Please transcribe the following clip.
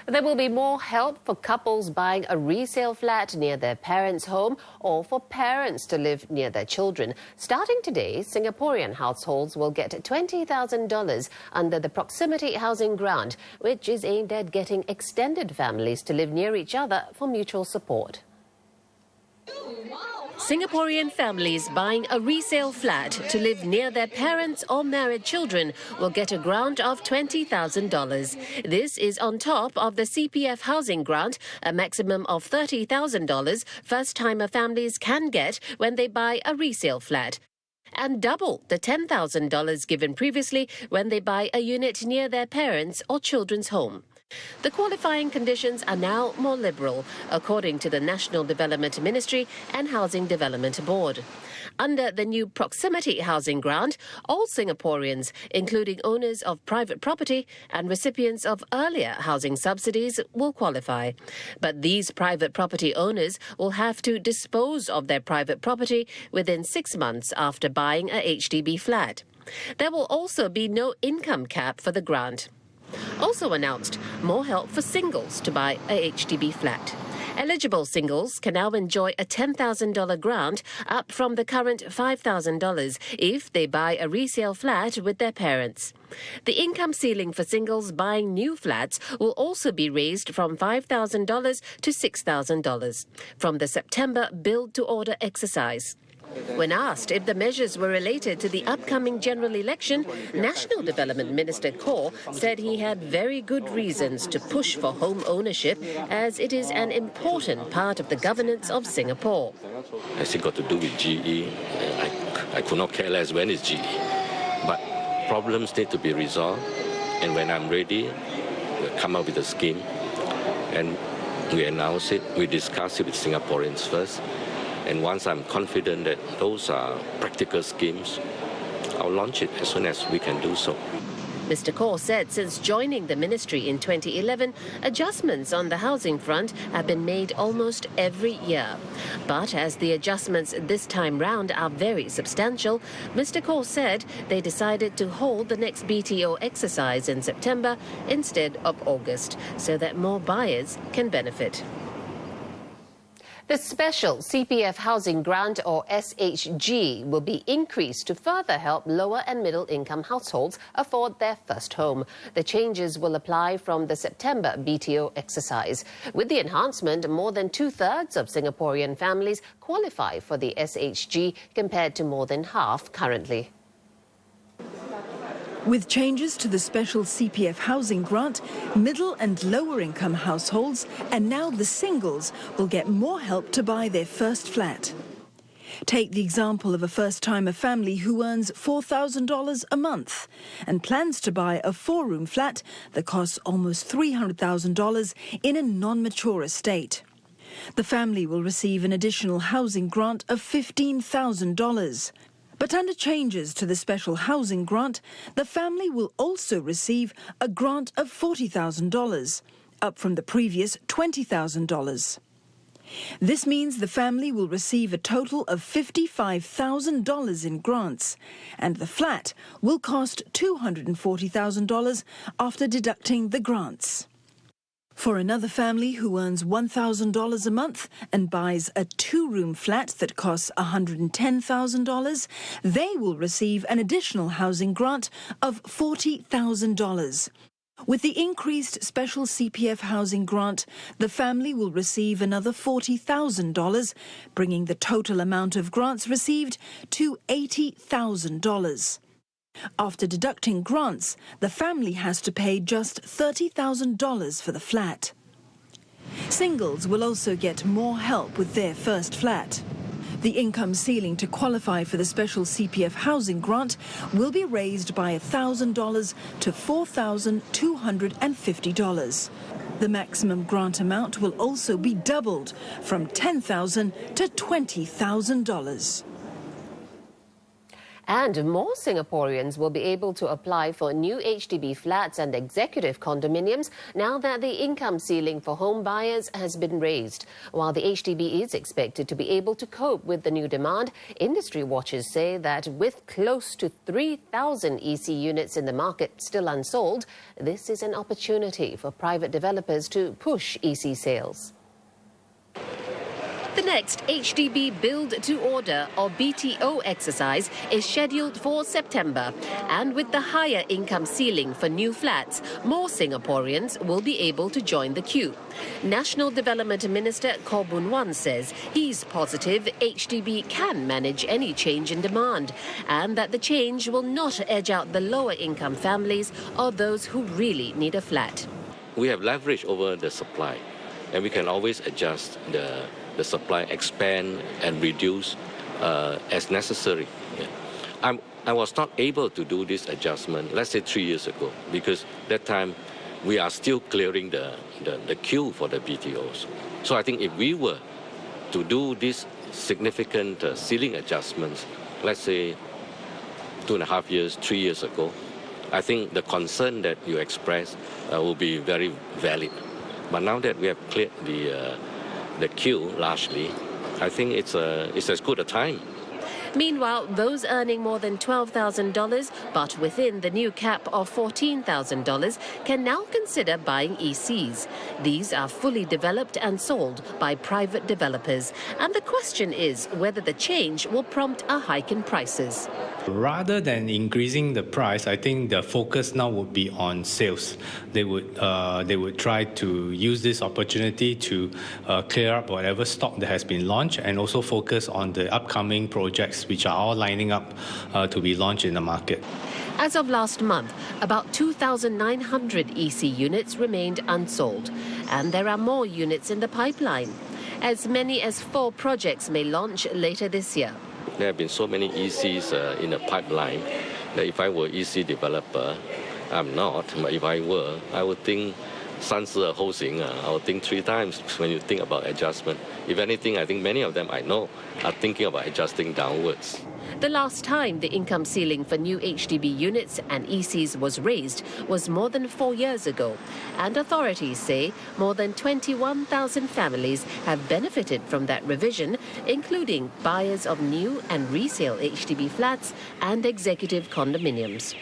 There will be more help for couples buying a resale flat near their parents' home or for parents to live near their children. Starting today, Singaporean households will get $20,000 under the Proximity Housing Grant, which is aimed at getting extended families to live near each other for mutual support. Singaporean families buying a resale flat to live near their parents or married children will get a grant of $20,000. This is on top of the CPF housing grant, a maximum of $30,000 first-timer families can get when they buy a resale flat, and double the $10,000 given previously when they buy a unit near their parents' or children's home. The qualifying conditions are now more liberal, according to the National Development Ministry and Housing Development Board. Under the new Proximity Housing Grant, all Singaporeans, including owners of private property and recipients of earlier housing subsidies, will qualify. But these private property owners will have to dispose of their private property within 6 months after buying a HDB flat. There will also be no income cap for the grant. Also announced, more help for singles to buy a HDB flat. Eligible singles can now enjoy a $10,000 grant, up from the current $5,000 if they buy a resale flat with their parents. The income ceiling for singles buying new flats will also be raised from $5,000 to $6,000 from the September build-to-order exercise. When asked if the measures were related to the upcoming general election, National Development Minister Kaur said he had very good reasons to push for home ownership, as it is an important part of the governance of Singapore. Has it got to do with GE? I could not care less when it's GE. But problems need to be resolved, and when I'm ready, we'll come up with a scheme, and we announce it, we discuss it with Singaporeans first. And once I'm confident that those are practical schemes, I'll launch it as soon as we can do so. Mr. Kaur said since joining the ministry in 2011, adjustments on the housing front have been made almost every year. But as the adjustments this time round are very substantial, Mr. Kaur said they decided to hold the next BTO exercise in September instead of August, so that more buyers can benefit. The special CPF housing grant, or SHG, will be increased to further help lower and middle income households afford their first home. The changes will apply from the September BTO exercise. With the enhancement, more than two-thirds of Singaporean families qualify for the SHG, compared to more than half currently. With changes to the special CPF housing grant, middle and lower income households and now the singles will get more help to buy their first flat. Take the example of a first-timer family who earns $4,000 a month and plans to buy a four-room flat that costs almost $300,000 in a non-mature estate. The family will receive an additional housing grant of $15,000. But under changes to the special housing grant, the family will also receive a grant of $40,000, up from the previous $20,000. This means the family will receive a total of $55,000 in grants, and the flat will cost $240,000 after deducting the grants. For another family who earns $1,000 a month and buys a two-room flat that costs $110,000, they will receive an additional housing grant of $40,000. With the increased special CPF housing grant, the family will receive another $40,000, bringing the total amount of grants received to $80,000. After deducting grants, the family has to pay just $30,000 for the flat. Singles will also get more help with their first flat. The income ceiling to qualify for the special CPF housing grant will be raised by $1,000 to $4,250. The maximum grant amount will also be doubled from $10,000 to $20,000. And more Singaporeans will be able to apply for new HDB flats and executive condominiums now that the income ceiling for home buyers has been raised. While the HDB is expected to be able to cope with the new demand, industry watchers say that with close to 3,000 EC units in the market still unsold, this is an opportunity for private developers to push EC sales. The next HDB Build-to-Order or BTO exercise is scheduled for September. And with the higher income ceiling for new flats, more Singaporeans will be able to join the queue. National Development Minister Koh Boon Wan says he's positive HDB can manage any change in demand and that the change will not edge out the lower income families or those who really need a flat. We have leverage over the supply and we can always adjust the supply, expand and reduce as necessary. I was not able to do this adjustment, let's say 3 years ago, because that time we are still clearing the queue for the BTOs. So I think if we were to do these significant ceiling adjustments, let's say 2.5 years, 3 years ago, I think the concern that you expressed will be very valid. But now that we have cleared the queue largely, I think it's as good a time. Meanwhile, those earning more than $12,000 but within the new cap of $14,000 can now consider buying ECs. These are fully developed and sold by private developers. And the question is whether the change will prompt a hike in prices. Rather than increasing the price, I think the focus now would be on sales. They would try to use this opportunity to clear up whatever stock that has been launched and also focus on the upcoming projects which are all lining up to be launched in the market. As of last month, about 2,900 EC units remained unsold, and there are more units in the pipeline. As many as 4 projects may launch later this year. There have been so many ECs in the pipeline that if I were EC developer, I'm not, but if I were, I would think I would think 3 times when you think about adjustment. If anything, I think many of them I know are thinking about adjusting downwards. The last time the income ceiling for new HDB units and ECs was raised was more than 4 years ago. And authorities say more than 21,000 families have benefited from that revision, including buyers of new and resale HDB flats and executive condominiums.